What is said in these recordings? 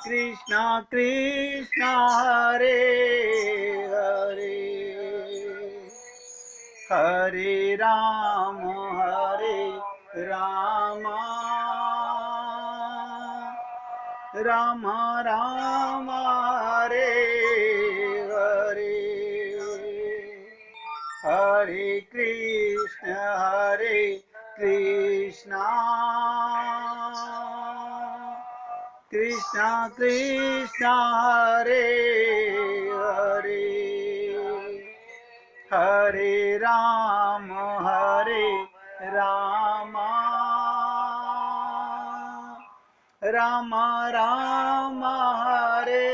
कृष्णा कृष्णा हरे हरे, हरे राम राम राम हरे हरे, हरे कृष्णा कृष्णा कृष्णा हरे हरे, हरे राम राम राम राम हरे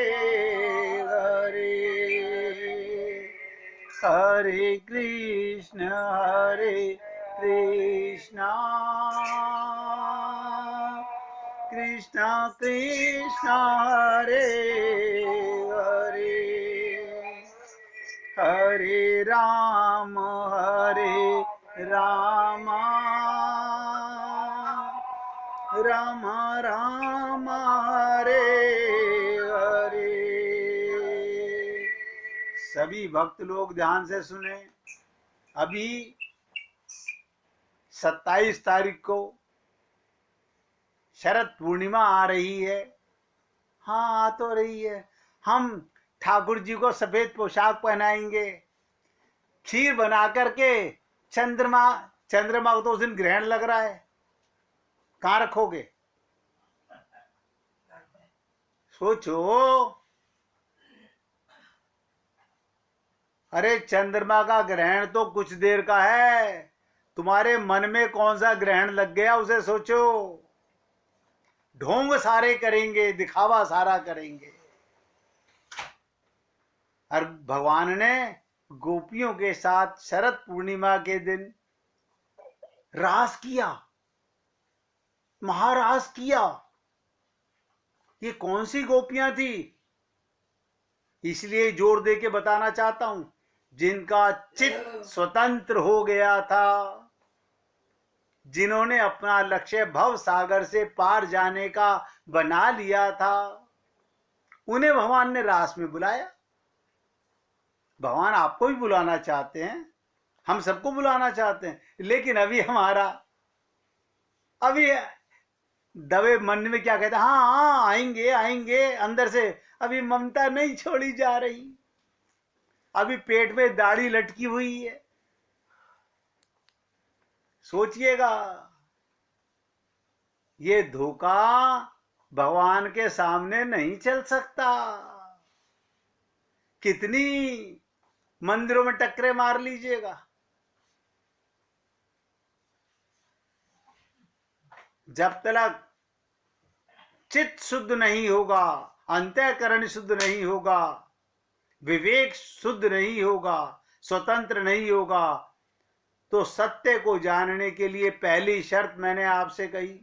हरे, हरे कृष्णा कृष्णा कृष्णा हरे हरे, हरे राम राम राम राम हरे हरे। सभी भक्त लोग ध्यान से सुने। अभी 27 तारीख को शरद पूर्णिमा आ रही है। हाँ, आ तो रही है। हम ठाकुर जी को सफेद पोशाक पहनाएंगे, खीर बना करके चंद्रमा को तो उस दिन ग्रहण लग रहा है, कहाँ रखोगे? सोचो। अरे चंद्रमा का ग्रहण तो कुछ देर का है, तुम्हारे मन में कौन सा ग्रहण लग गया उसे सोचो। ढोंग सारे करेंगे, दिखावा सारा करेंगे। और भगवान ने गोपियों के साथ शरद पूर्णिमा के दिन रास किया, महारास किया। ये कौन सी गोपियां थी? इसलिए जोर दे के बताना चाहता हूं, जिनका चित्त स्वतंत्र हो गया था, जिन्होंने अपना लक्ष्य भव सागर से पार जाने का बना लिया था, उन्हें भगवान ने रास में बुलाया। भगवान आपको भी बुलाना चाहते हैं, हम सबको बुलाना चाहते हैं, लेकिन अभी हमारा अभी दबे मन में क्या कहते हैं, हाँ हाँ आएंगे आएंगे, अंदर से अभी ममता नहीं छोड़ी जा रही, अभी पेट में दाढ़ी लटकी हुई है। सोचिएगा, ये धोखा भगवान के सामने नहीं चल सकता। कितनी मंदिरों में टक्करे मार लीजिएगा, जब तक चित्त शुद्ध नहीं होगा, अंतःकरण शुद्ध नहीं होगा, विवेक शुद्ध नहीं होगा, स्वतंत्र नहीं होगा, तो सत्य को जानने के लिए पहली शर्त मैंने आपसे कही।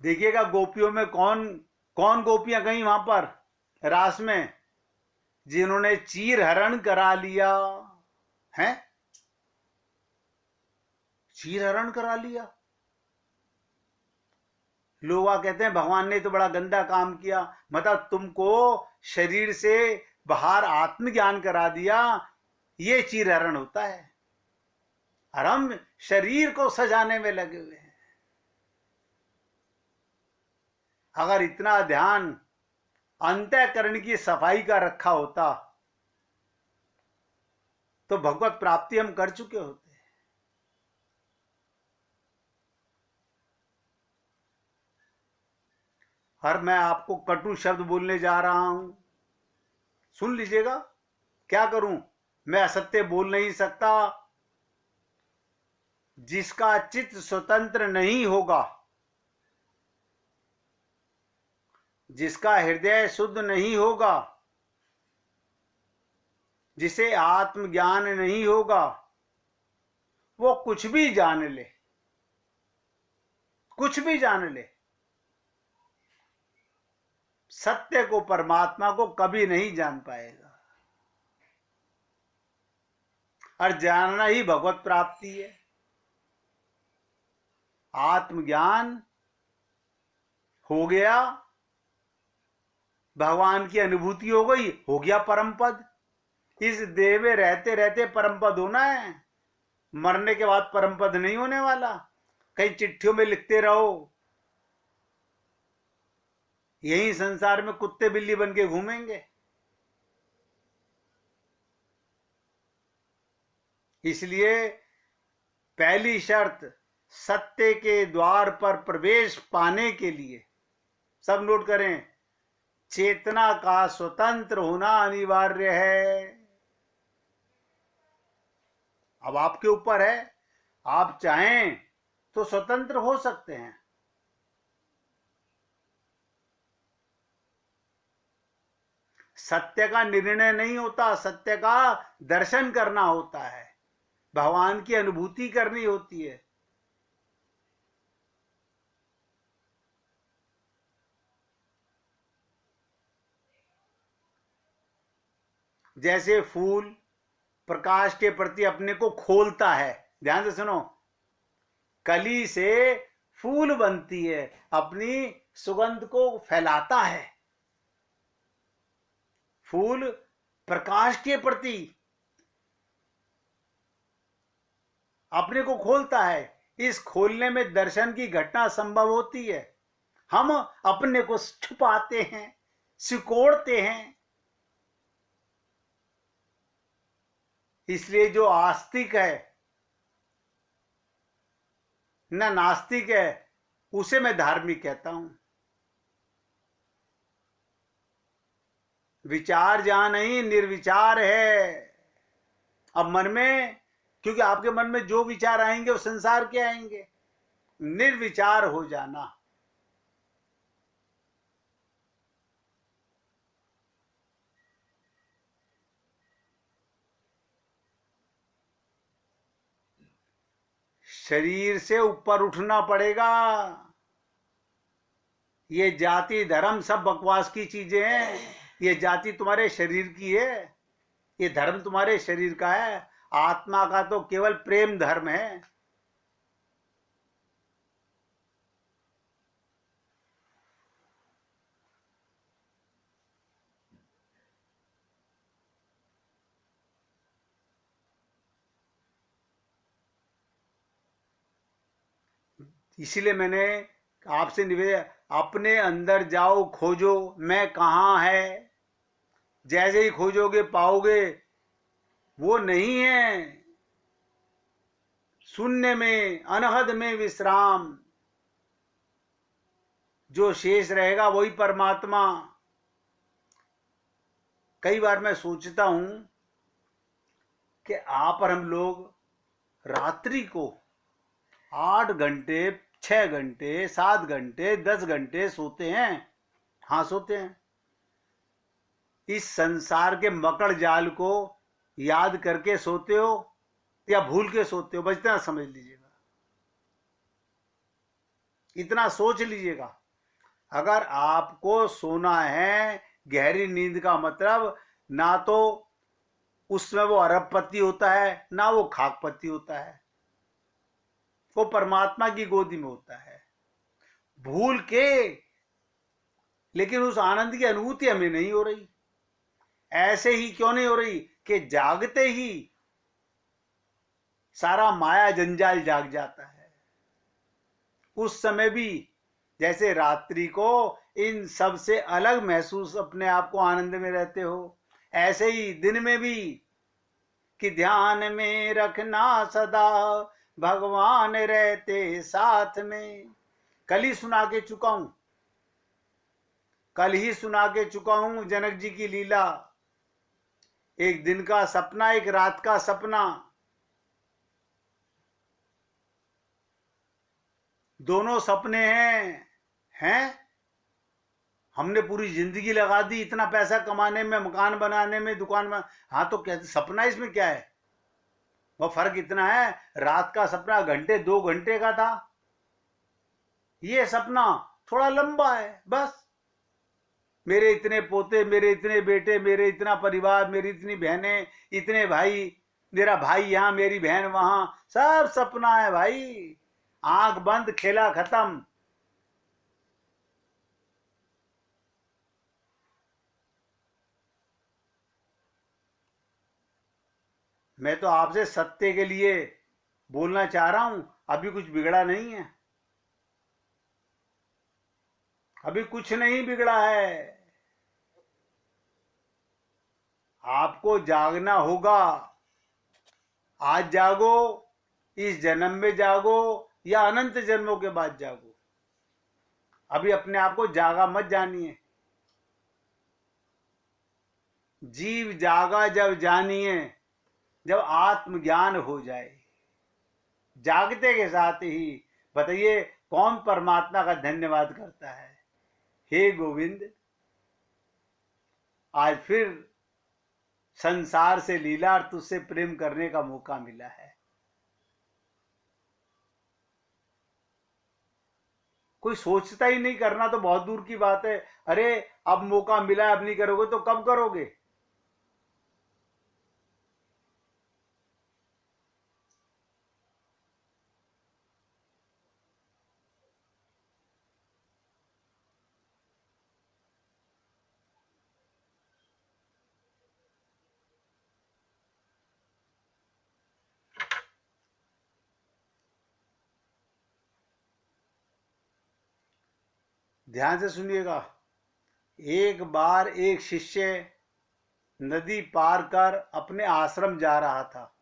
देखिएगा गोपियों में कौन कौन गोपियां गई वहां पर रास में, जिन्होंने चीर हरण करा लिया है। चीर हरण करा लिया। लोग कहते हैं भगवान ने तो बड़ा गंदा काम किया, मतलब तुमको शरीर से बाहर आत्मज्ञान करा दिया, ये चीर हरण होता है। और हम शरीर को सजाने में लगे हुए हैं। अगर इतना ध्यान अंतःकरण की सफाई का रखा होता तो भगवत प्राप्ति हम कर चुके होते। और मैं आपको कटु शब्द बोलने जा रहा हूं, सुन लीजिएगा। क्या करूं, मैं असत्य बोल नहीं सकता। जिसका चित्त स्वतंत्र नहीं होगा, जिसका हृदय शुद्ध नहीं होगा, जिसे आत्मज्ञान नहीं होगा, वो कुछ भी जान ले, कुछ भी जान ले, सत्य को, परमात्मा को कभी नहीं जान पाएगा। और जानना ही भगवत प्राप्ति है। आत्मज्ञान हो गया, भगवान की अनुभूति हो गई, हो गया परम पद। इस देह में रहते रहते परम पद होना है, मरने के बाद परम पद नहीं होने वाला। कहीं चिट्ठियों में लिखते रहो, यही संसार में कुत्ते बिल्ली बन के घूमेंगे। इसलिए पहली शर्त, सत्य के द्वार पर प्रवेश पाने के लिए, सब नोट करें, चेतना का स्वतंत्र होना अनिवार्य है। अब आपके ऊपर है, आप चाहें तो स्वतंत्र हो सकते हैं। सत्य का निर्णय नहीं होता, सत्य का दर्शन करना होता है, भगवान की अनुभूति करनी होती है। जैसे फूल प्रकाश के प्रति अपने को खोलता है, ध्यान से सुनो, कली से फूल बनती है, अपनी सुगंध को फैलाता है। फूल प्रकाश के प्रति अपने को खोलता है, इस खोलने में दर्शन की घटना संभव होती है। हम अपने को छुपाते हैं, सिकोड़ते हैं। इसलिए जो आस्तिक है ना नास्तिक है, उसे मैं धार्मिक कहता हूं। विचार जहां नहीं, निर्विचार है। अब मन में, क्योंकि आपके मन में जो विचार आएंगे वो संसार के आएंगे, निर्विचार हो जाना। शरीर से ऊपर उठना पड़ेगा। ये जाति धर्म सब बकवास की चीजें हैं। ये जाति तुम्हारे शरीर की है, ये धर्म तुम्हारे शरीर का है। आत्मा का तो केवल प्रेम धर्म है। इसीलिए मैंने आपसे निवेदन, अपने अंदर जाओ, खोजो मैं कहाँ है। जैसे ही खोजोगे पाओगे वो नहीं है। शून्य में, अनहद में विश्राम, जो शेष रहेगा वही परमात्मा। कई बार मैं सोचता हूं कि आप और हम लोग रात्रि को 8 घंटे, 6 घंटे, 7 घंटे, 10 घंटे सोते हैं। हाँ सोते हैं। इस संसार के मकड़ जाल को याद करके सोते हो या भूल के सोते हो, बस इतना समझ लीजिएगा, इतना सोच लीजिएगा। अगर आपको सोना है, गहरी नींद का मतलब ना तो उसमें वो अरबपति होता है, ना वो खाकपति होता है, वो परमात्मा की गोदी में होता है। भूल के, लेकिन उस आनंद की अनुभूति हमें नहीं हो रही। ऐसे ही क्यों नहीं हो रही कि जागते ही सारा माया जंजाल जाग जाता है। उस समय भी जैसे रात्रि को इन सब से अलग महसूस अपने आप को आनंद में रहते हो, ऐसे ही दिन में भी कि ध्यान में रखना सदा भगवान रहते साथ में। कल ही सुना के चुका हूं, कल ही सुना के चुका हूं जनक जी की लीला। एक दिन का सपना, एक रात का सपना, दोनों सपने हैं। हमने पूरी जिंदगी लगा दी इतना पैसा कमाने में, मकान बनाने में, दुकान में। हाँ तो कहते सपना, इसमें क्या है? वो फर्क इतना है, रात का सपना घंटे 2 घंटे का था, ये सपना थोड़ा लंबा है। बस मेरे इतने पोते, मेरे इतने बेटे, मेरे इतना परिवार, मेरी इतनी बहनें, इतने भाई, मेरा भाई यहाँ, मेरी बहन वहां, सब सपना है भाई। आंख बंद, खेला खत्म। मैं तो आपसे सत्य के लिए बोलना चाह रहा हूं, अभी कुछ बिगड़ा नहीं है, अभी कुछ नहीं बिगड़ा है। आपको जागना होगा। आज जागो, इस जन्म में जागो या अनंत जन्मों के बाद जागो, अभी अपने आप को जागा मत जानिए। जीव जागा जब जानिए, जब आत्मज्ञान हो जाए। जागते के साथ ही बताइए कौन परमात्मा का धन्यवाद करता है। हे गोविंद, आज फिर संसार से लीला और तुझसे प्रेम करने का मौका मिला है। कोई सोचता ही नहीं, करना तो बहुत दूर की बात है। अरे अब मौका मिला, अब नहीं करोगे तो कब करोगे? ध्यान से सुनिएगा। एक बार एक शिष्य नदी पार कर अपने आश्रम जा रहा था।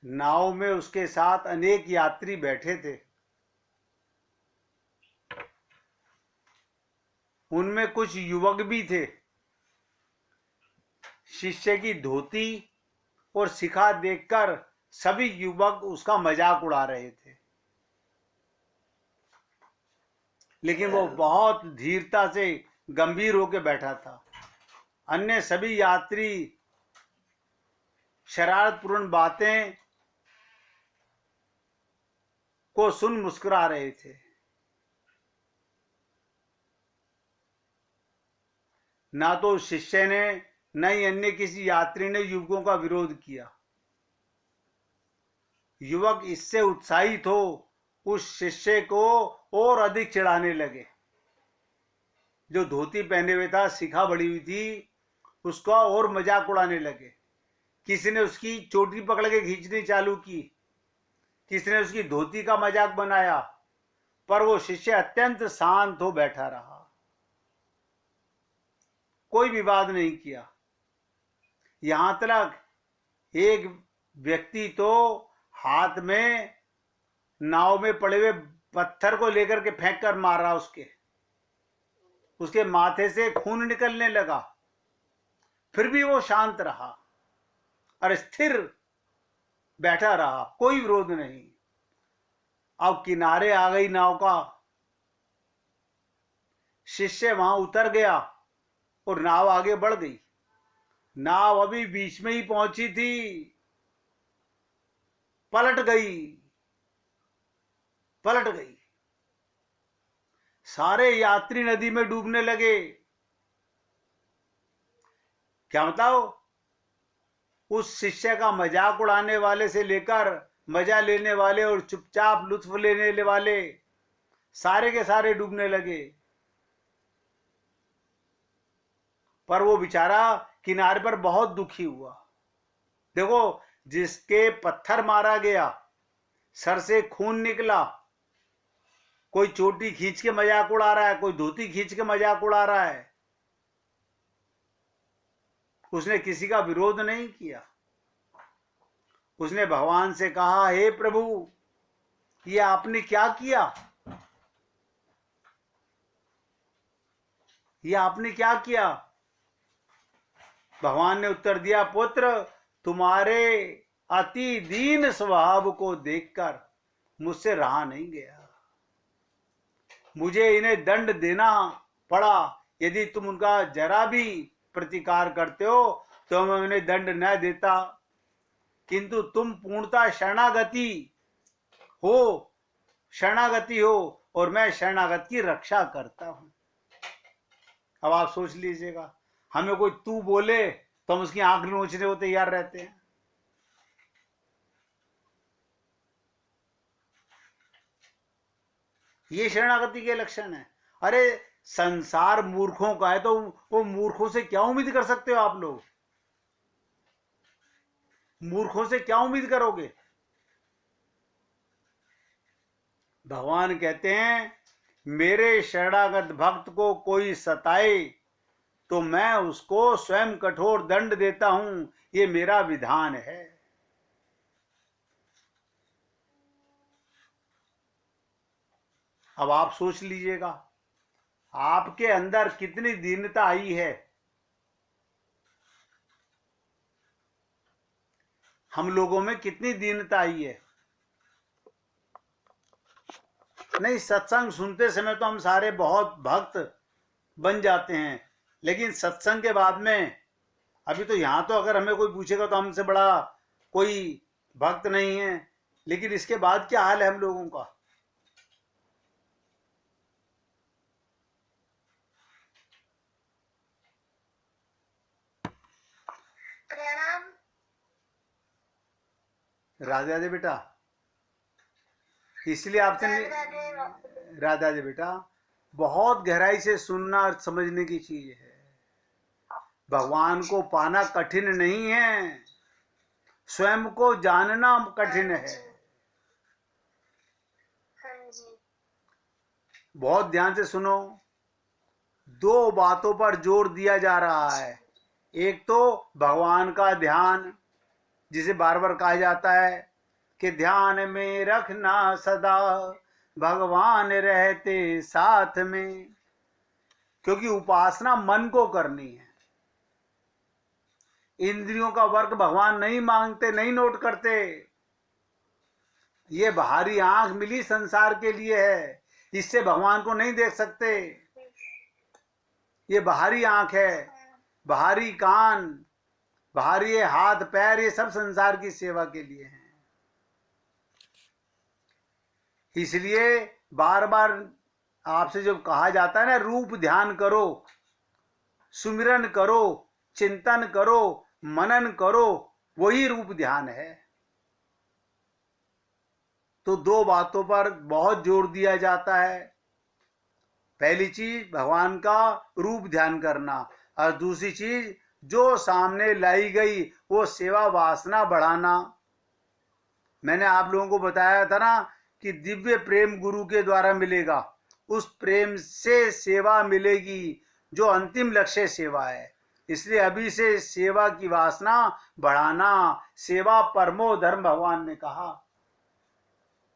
नाव में उसके साथ अनेक यात्री बैठे थे। उनमें कुछ युवक भी थे। शिष्य की धोती और शिखा देखकर सभी युवक उसका मजाक उड़ा रहे थे, लेकिन वो बहुत धीरता से गंभीर होकर बैठा था। अन्य सभी यात्री शरारतपूर्ण बातें को सुन मुस्कुरा रहे थे। ना तो शिष्य ने न ही अन्य किसी यात्री ने युवकों का विरोध किया। युवक इससे उत्साहित हो उस शिष्य को और अधिक चिढ़ाने लगे। जो धोती पहने हुए था, शिखा बड़ी हुई थी, उसका और मजाक उड़ाने लगे। किसी ने उसकी चोटी पकड़ के खींचनी चालू की, किसी ने उसकी धोती का मजाक बनाया, पर वो शिष्य अत्यंत शांत हो बैठा रहा, कोई विवाद नहीं किया। यहां तक एक व्यक्ति तो हाथ में नाव में पड़े हुए पत्थर को लेकर के फेंक कर मार रहा, उसके माथे से खून निकलने लगा, फिर भी वो शांत रहा और स्थिर बैठा रहा, कोई विरोध नहीं। अब किनारे आ गई नाव का। शिष्य वहां उतर गया और नाव आगे बढ़ गई। नाव अभी बीच में ही पहुंची थी, पलट गई। सारे यात्री नदी में डूबने लगे। क्या बताओ, उस शिष्य का मजाक उड़ाने वाले से लेकर मजा लेने वाले और चुपचाप लुत्फ लेने वाले सारे के सारे डूबने लगे। पर वो बेचारा किनारे पर बहुत दुखी हुआ। देखो, जिसके पत्थर मारा गया, सर से खून निकला, कोई चोटी खींच के मजाक उड़ा रहा है, कोई धोती खींच के मजाक उड़ा रहा है, उसने किसी का विरोध नहीं किया। उसने भगवान से कहा, हे प्रभु, ये आपने क्या किया? ये आपने क्या किया? भगवान ने उत्तर दिया, पुत्र, तुम्हारे अति दीन स्वभाव को देखकर मुझसे रहा नहीं गया। मुझे इन्हें दंड देना पड़ा। यदि तुम उनका जरा भी प्रतिकार करते हो तो मैं उन्हें दंड न देता, किंतु तुम पूर्णता शरणागति हो और मैं शरणागत की रक्षा करता हूं। अब आप सोच लीजिएगा, हमें कोई तू बोले तो हम उसकी आंख नोचने को तैयार रहते हैं। ये शरणागति के लक्षण है। अरे संसार मूर्खों का है, तो वो मूर्खों से क्या उम्मीद कर सकते हो आप लोग? मूर्खों से क्या उम्मीद करोगे? भगवान कहते हैं मेरे शरणागत भक्त को कोई सताए तो मैं उसको स्वयं कठोर दंड देता हूं, ये मेरा विधान है। अब आप सोच लीजिएगा, आपके अंदर कितनी दीनता आई है। हम लोगों में कितनी दीनता आई है। नहीं, सत्संग सुनते समय तो हम सारे बहुत भक्त बन जाते हैं, लेकिन सत्संग के बाद में, अभी तो यहां तो अगर हमें कोई पूछेगा तो हमसे बड़ा कोई भक्त नहीं है, लेकिन इसके बाद क्या हाल है हम लोगों का? राधे राधे बेटा, इसलिए आपसे राधे राधे बेटा, बहुत गहराई से सुनना और समझने की चीज है। भगवान को पाना कठिन नहीं है, स्वयं को जानना कठिन है। बहुत ध्यान से सुनो, दो बातों पर जोर दिया जा रहा है। एक तो भगवान का ध्यान, जिसे बार बार कहा जाता है कि ध्यान में रखना सदा भगवान रहते साथ में, क्योंकि उपासना मन को करनी है। इंद्रियों का वर्क भगवान नहीं मांगते, नहीं नोट करते। ये बाहरी आंख मिली संसार के लिए है, इससे भगवान को नहीं देख सकते। ये बाहरी आंख है, बाहरी कान, बाहरी हाथ पैर, ये सब संसार की सेवा के लिए हैं। इसलिए बार बार आपसे जब कहा जाता है ना, रूप ध्यान करो, सुमिरन करो, चिंतन करो, मनन करो, वही रूप ध्यान है। तो दो बातों पर बहुत जोर दिया जाता है। पहली चीज भगवान का रूप ध्यान करना, और दूसरी चीज जो सामने लाई गई वो सेवा वासना बढ़ाना। मैंने आप लोगों को बताया था ना कि दिव्य प्रेम गुरु के द्वारा मिलेगा, उस प्रेम से सेवा मिलेगी जो अंतिम लक्ष्य सेवा है। इसलिए अभी से सेवा की वासना बढ़ाना, सेवा परमो धर्म भगवान ने कहा।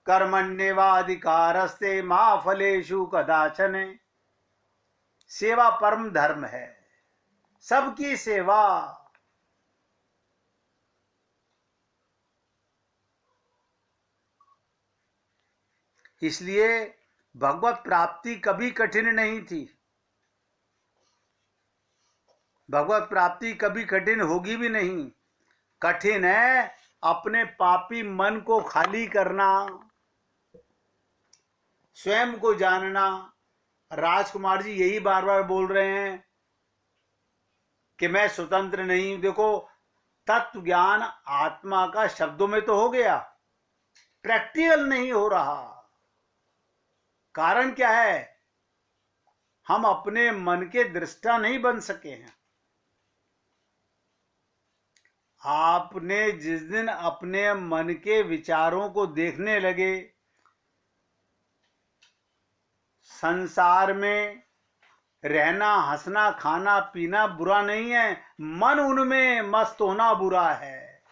कर्मण्येवाधिकारस्ते मा फलेषु कदाचन, सेवा परम धर्म है, सबकी सेवा। इसलिए भगवत प्राप्ति कभी कठिन नहीं थी, भगवत प्राप्ति कभी कठिन होगी भी नहीं। कठिन है अपने पापी मन को खाली करना, स्वयं को जानना। राजकुमार जी यही बार बार बोल रहे हैं कि मैं स्वतंत्र नहीं। देखो, तत्व ज्ञान आत्मा का शब्दों में तो हो गया, प्रैक्टिकल नहीं हो रहा। कारण क्या है? हम अपने मन के दृष्टा नहीं बन सके हैं। आपने जिस दिन अपने मन के विचारों को देखने लगे, संसार में रहना, हंसना, खाना पीना बुरा नहीं है, मन उनमें मस्त होना बुरा है।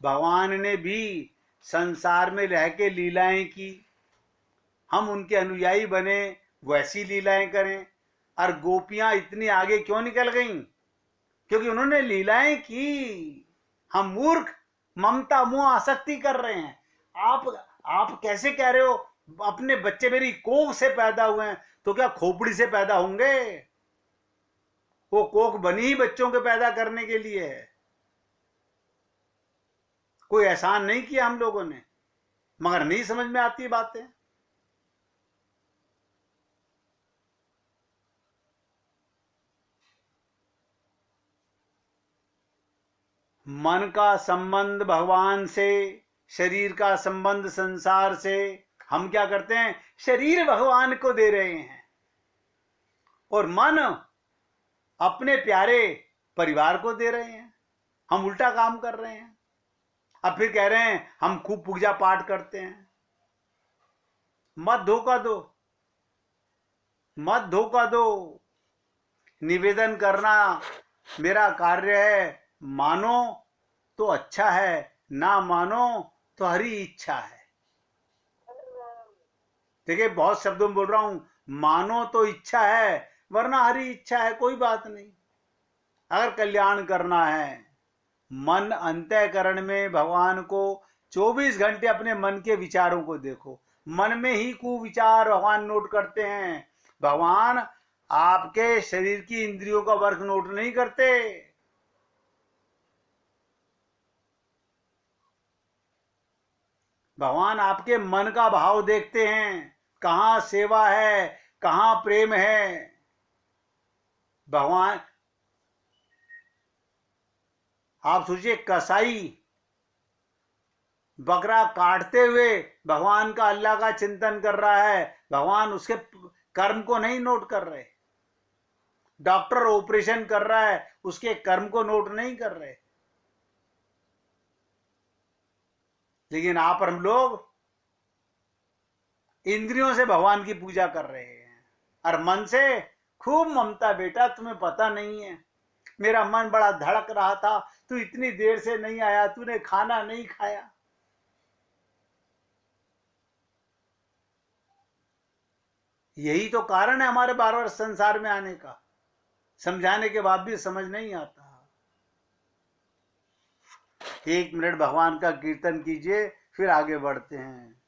भगवान ने भी संसार में रह के लीलाएं की, हम उनके अनुयायी बने, वैसी लीलाएं करें। और गोपियां इतनी आगे क्यों निकल गईं? क्योंकि उन्होंने लीलाएं की। हम मूर्ख ममता मोह आसक्ति कर रहे हैं। आप कैसे कह रहे हो अपने बच्चे मेरी कोख से पैदा हुए हैं, तो क्या खोपड़ी से पैदा होंगे? वो कोख बनी ही बच्चों के पैदा करने के लिए है। कोई एहसान नहीं किया हम लोगों ने, मगर नहीं समझ में आती बातें। मन का संबंध भगवान से, शरीर का संबंध संसार से, हम क्या करते हैं, शरीर भगवान को दे रहे हैं और मन अपने प्यारे परिवार को दे रहे हैं। हम उल्टा काम कर रहे हैं। अब फिर कह रहे हैं हम खूब पूजा पाठ करते हैं। मत धोखा दो, मत धोखा दो। निवेदन करना मेरा कार्य है, मानो तो अच्छा है, ना मानो तो हरी इच्छा है। देखिए बहुत शब्दों में बोल रहा हूं, मानो तो इच्छा है वरना हरी इच्छा है, कोई बात नहीं। अगर कल्याण करना है, मन अंतःकरण में भगवान को 24 घंटे अपने मन के विचारों को देखो। मन में ही कुविचार भगवान नोट करते हैं। भगवान आपके शरीर की इंद्रियों का वर्क नोट नहीं करते। भगवान आपके मन का भाव देखते हैं, कहां सेवा है, कहां प्रेम है। भगवान, आप सोचिए कसाई बकरा काटते हुए भगवान का, अल्लाह का चिंतन कर रहा है, भगवान उसके कर्म को नहीं नोट कर रहे। डॉक्टर ऑपरेशन कर रहा है, उसके कर्म को नोट नहीं कर रहे। लेकिन आप और हम लोग इंद्रियों से भगवान की पूजा कर रहे हैं और मन से खूब ममता। बेटा तुम्हें पता नहीं है, मेरा मन बड़ा धड़क रहा था, तू इतनी देर से नहीं आया, तूने खाना नहीं खाया। यही तो कारण है हमारे बार बार संसार में आने का। समझाने के बाद भी समझ नहीं आता। 1 मिनट भगवान का कीर्तन कीजिए, फिर आगे बढ़ते हैं।